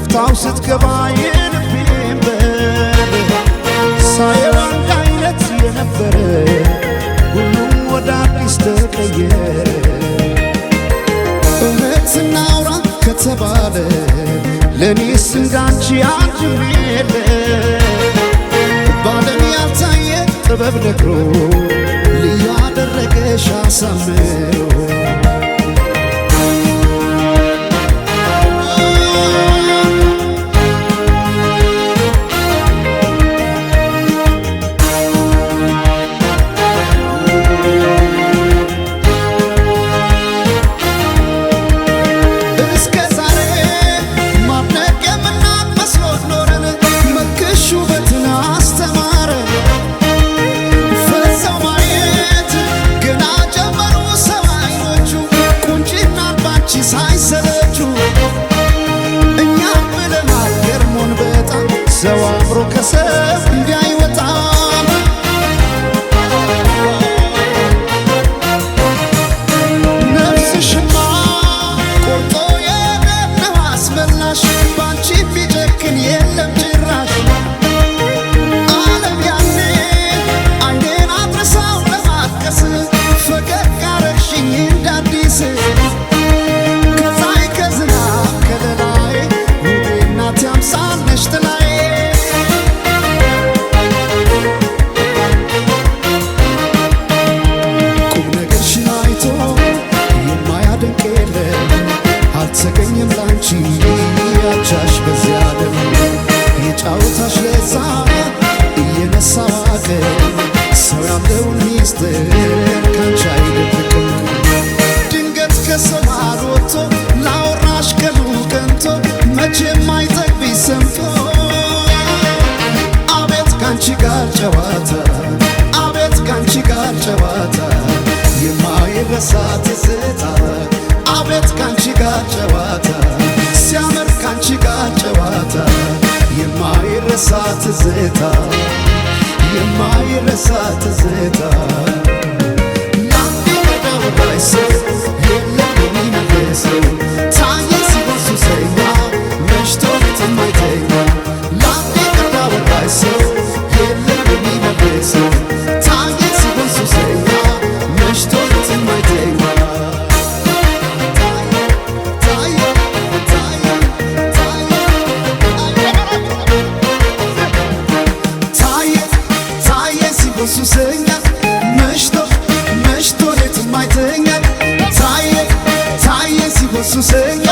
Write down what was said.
ከፍታው ስትገባ የልቤን በር ሳየው አንድ አይነት የነበረ ሁሉም ወደ አዲስ ተቀየረ። እውነት እናውራ ከተባለ ለኔስ እንዳንቺ አንድም የለ ባለም ያልታየ ጥበብ ነግሮ ልዩ አደረገሽ አሳምሮ ሰው አምሮ ከሰብ እንዳይወጣም ነፍስሽማ ቆርጦ የነው አስመላሽ ባንቺ ቢጨክን የለም ጭራሽ ዓለም ያኔ አይኔን አድርሳው ለማጥቀስ ፈገግ አረግሽኝ እንዳዲስ ከፀሐይ ከዝናብ ከለላይ ውቤ እናቴ አምሳል ነሽ ጥላዬ አልተገኘም ላንቺ ያቻሽ በዚያ ዓለም የጫወታሽ ለዛ እየነሳ ዋገር ሰው ያለውን ሚስጥር ካንቺ አይደብቅም። ድንገት ከሰው መሃል ወጥቶ ላወራሽ ቀኑ ቀንቶ መቼም አይጠግብሽ ሰምቶ አቤት ካንቺ ጋር ጨዋታ አቤት ካንቺ ጋር ጨዋታ የማይረሳ ትዝታ አቤት ካንቺ ጋር ጨዋታ ሲያምር ካንቺ ጋር ጨዋታ የማይረሳ ትዝታ የማይረሳ ትዝታ ላንዴ ወዳይ ሰው የለም የሚነግሰው ታየ ሲበሱ ሰኛ መሽቶ የማይተኛ ላንዴ ወዳይ ሰው የለም የሚነግሰው ታየ ሲበሱ ሰኛ መሽቶ የማይተኛ ሱሰኛ መሽቶ መሽቶ ሌት የማይተኛ ታየ ታየ ሲሆን ሱሰኛ